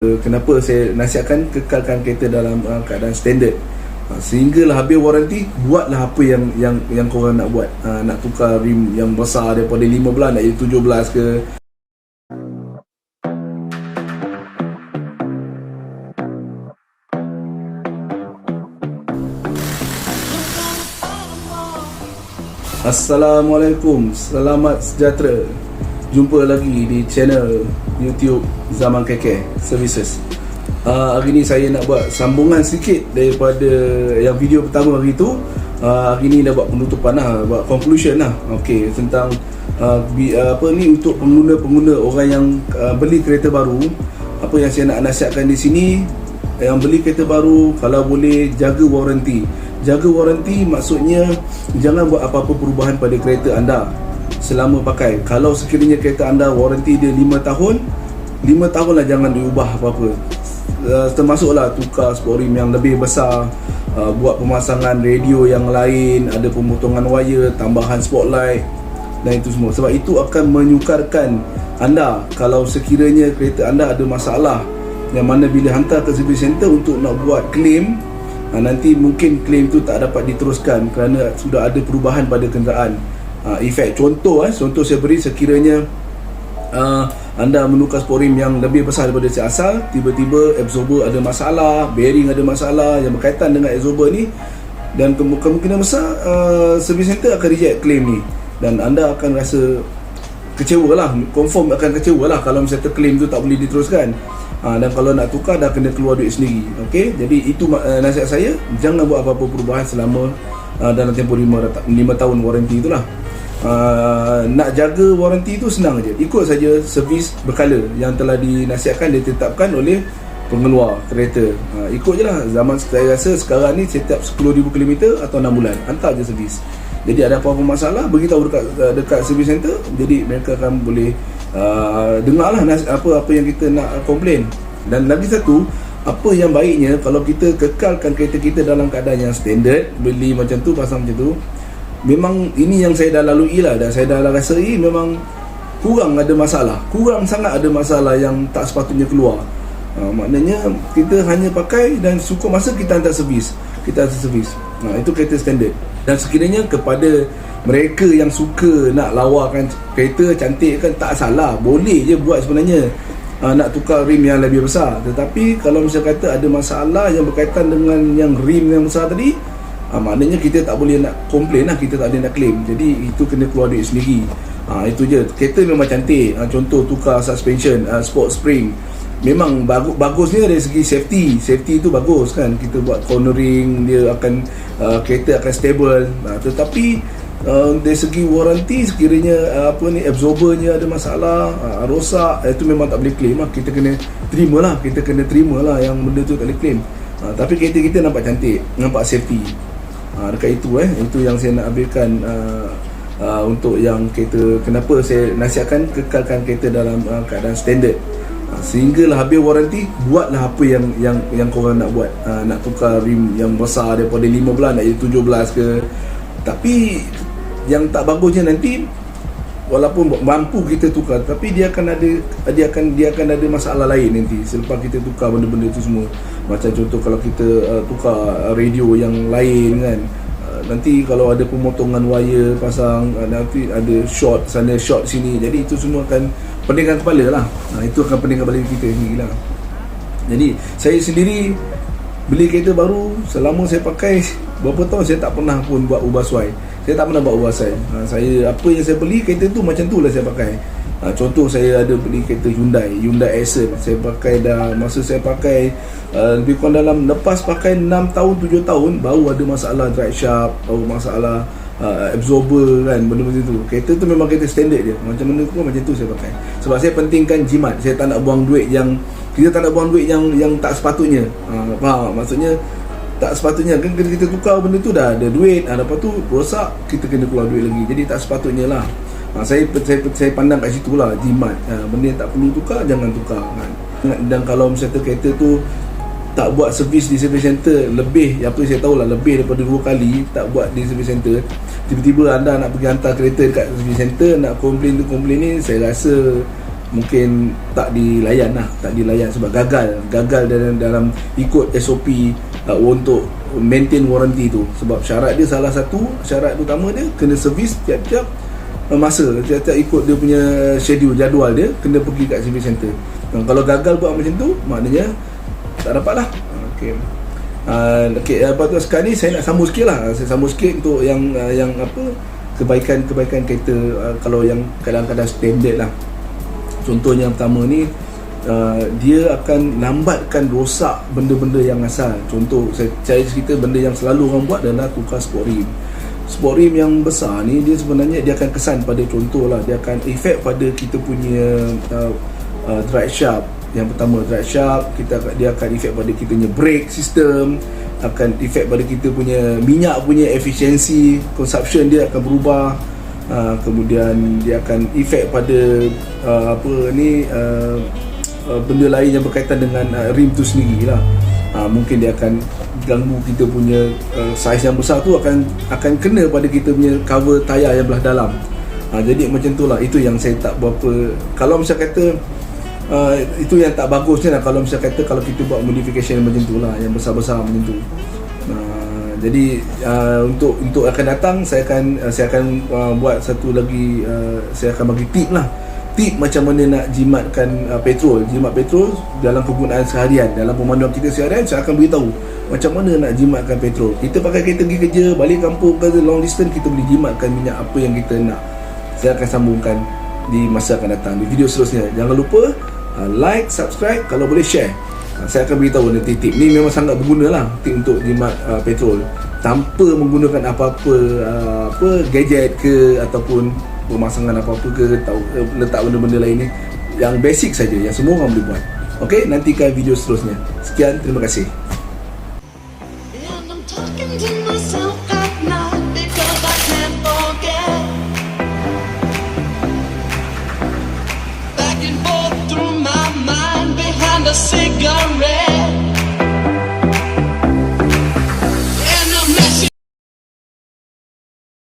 Kenapa saya nasihatkan kekalkan kereta dalam keadaan standard, sehinggalah habis waranti, buatlah apa yang korang nak buat. Nak tukar rim yang besar daripada 15 nak jadi 17 ke. Assalamualaikum, selamat sejahtera. Jumpa lagi di channel YouTube Zaman Kekek Services. Hari ni saya nak buat sambungan sikit daripada yang video pertama hari tu. Hari ni dah buat penutupan lah, buat conclusion lah. Okey, tentang apa ni, untuk pengguna-pengguna orang yang beli kereta baru. Apa yang saya nak nasihatkan di sini, yang beli kereta baru, kalau boleh jaga waranti. Jaga waranti maksudnya jangan buat apa-apa perubahan pada kereta anda selama pakai. Kalau sekiranya kereta anda waranti dia 5 tahun, 5 tahun lah jangan diubah apa-apa. Termasuklah tukar sport rim yang lebih besar, buat pemasangan radio yang lain, ada pemotongan wire, tambahan spotlight dan itu semua. Sebab itu akan menyukarkan anda kalau sekiranya kereta anda ada masalah, yang mana bila hantar ke service center untuk nak buat claim, nanti mungkin claim tu tak dapat diteruskan kerana sudah ada perubahan pada kenderaan. Efek contoh saya beri, sekiranya anda menukar sport rim yang lebih besar daripada si asal, tiba-tiba absorber ada masalah, bearing ada masalah yang berkaitan dengan absorber ni, dan kemungkinan besar service center akan reject claim ni, dan anda akan rasa kecewa lah, confirm akan kecewa lah kalau misalnya claim tu tak boleh diteruskan. Dan kalau nak tukar dah kena keluar duit sendiri. Okey, jadi itu nasihat saya, jangan buat apa-apa perubahan selama dalam tempoh 5 tahun waranti itulah. Nak jaga waranti itu senang aja, ikut saja servis berkala yang telah dinasihatkan, ditetapkan oleh pengeluar kereta. Ikut je lah. Zaman saya rasa sekarang ni setiap 10,000 km atau 6 bulan hantar je servis. Jadi ada apa-apa masalah, beritahu dekat service center, jadi mereka akan boleh dengarlah apa yang kita nak komplain. Dan lagi satu, apa yang baiknya kalau kita kekalkan kereta kita dalam keadaan yang standard, beli macam tu, pasang macam tu. Memang ini yang saya dah lalui lah, dan saya dah rasai memang kurang ada masalah, kurang sangat ada masalah yang tak sepatutnya keluar. Maknanya kita hanya pakai dan cukup masa kita hantar servis, itu kereta standard. Dan sekiranya kepada mereka yang suka nak lawakan kereta cantik kan, tak salah, boleh je buat sebenarnya, nak tukar rim yang lebih besar. Tetapi kalau misalnya kata ada masalah yang berkaitan dengan yang rim yang besar tadi, maknanya kita tak boleh nak komplain lah, kita tak boleh nak claim. Jadi itu kena keluar duit sendiri. Itu je. Kereta memang cantik, contoh tukar suspension, sport spring, memang bagusnya dari segi safety itu bagus kan, kita buat cornering, dia akan kereta akan stable. Tetapi dari segi waranti, sekiranya absorbernya ada masalah, rosak, itu memang tak boleh claim lah. Kita kena terima lah yang benda tu tak boleh claim. Tapi kereta kita nampak cantik, nampak safety. Dekat itu yang saya nak ambilkan untuk yang kereta. Kenapa saya nasihatkan kekalkan kereta dalam keadaan standard, sehinggalah habis waranti, buatlah apa yang korang nak buat. Nak tukar rim yang besar daripada 15 nak jadi 17 ke. Tapi yang tak bagusnya nanti, walaupun mampu kita tukar, tapi dia akan ada masalah lain nanti selepas kita tukar benda-benda itu semua. Macam contoh kalau kita tukar radio yang lain kan, nanti kalau ada pemotongan wire pasang, nanti ada short sana short sini, jadi itu semua akan peningkan kepala lah. Itu akan peningkan kepala kita sendiri lah. Jadi saya sendiri beli kereta baru, selama saya pakai berapa tahun, saya tak pernah pun buat ubah suai. Saya tak pernah buat ubah suai. Saya, apa yang saya beli kereta tu macam tu lah saya pakai. Contoh saya ada beli kereta Hyundai Accent, saya pakai dah, masa saya pakai lebih kurang dalam, lepas pakai 6 tahun 7 tahun baru ada masalah drive shaft, baru masalah absorber kan, benda-benda tu. Kereta tu memang kereta standard je, macam mana pun macam tu saya pakai. Sebab saya pentingkan jimat, saya tak nak buang duit yang, kita tak nak buang duit yang tak sepatutnya. Faham? Maksudnya tak sepatutnya kan, kita tukar benda tu dah ada duit, lepas tu rosak, kita kena keluar duit lagi. Jadi tak sepatutnya lah. Saya pandang kat situ lah, jimat. Benda yang tak perlu tukar, jangan tukar kan. Dan kalau misalnya kereta tu tak buat servis di service center lebih, apa saya tahu lah, lebih daripada 2 kali tak buat di service center, tiba-tiba anda nak pergi hantar kereta dekat service center, nak komplain ni, saya rasa mungkin tak dilayan lah, tak dilayan sebab gagal dalam ikut SOP untuk maintain warranty tu. Sebab syarat dia, salah satu syarat utama dia kena servis tiap-tiap masa, tiap-tiap ikut dia punya schedule, jadual dia kena pergi kat service center. Kalau gagal buat macam tu, maknanya tak dapat lah. Okay, lepas tu sekarang ni saya nak sambung sikit lah. Saya sambung sikit untuk yang apa, kebaikan kereta kalau yang kadang-kadang standard lah. Contohnya yang pertama ni, dia akan lambatkan rosak benda-benda yang asal. Contoh saya cerita benda yang selalu orang buat adalah tukar sport rim. Sport rim yang besar ni, dia sebenarnya dia akan kesan pada, contoh lah, dia akan efek pada kita punya drive shaft. Yang pertama drive shaft, dia akan efek pada kita punya brake system, akan efek pada kita punya minyak punya efisiensi, consumption dia akan berubah. Kemudian dia akan efek pada benda lain yang berkaitan dengan rim tu sendiri lah. Mungkin dia akan ganggu kita punya saiz yang besar tu akan kena pada kita punya cover tayar yang belah dalam. Jadi macam tu lah. Itu yang saya tak berapa, kalau misal kata itu yang tak bagusnya lah, kalau misal kata kalau kita buat modification macam tu lah, yang besar-besar macam tu. Jadi untuk akan datang saya akan buat satu lagi, saya akan bagi tip lah. Tip macam mana nak jimatkan petrol. Jimat petrol dalam penggunaan seharian, dalam pemanduan kita seharian, saya akan beritahu macam mana nak jimatkan petrol. Kita pakai kereta pergi kerja, balik kampung ke long distance, kita boleh jimatkan minyak apa yang kita nak. Saya akan sambungkan di masa akan datang, di video seterusnya. Jangan lupa like, subscribe, kalau boleh share. Saya akan beritahu nanti tip ni memang sangat berguna lah, tip untuk jimat petrol tanpa menggunakan apa-apa gadget ke ataupun pemasangan apa-apa ke, letak benda-benda lain ni. Yang basic saja, yang semua orang boleh buat. Okey, nantikan video seterusnya. Sekian, terima kasih. A cigarette.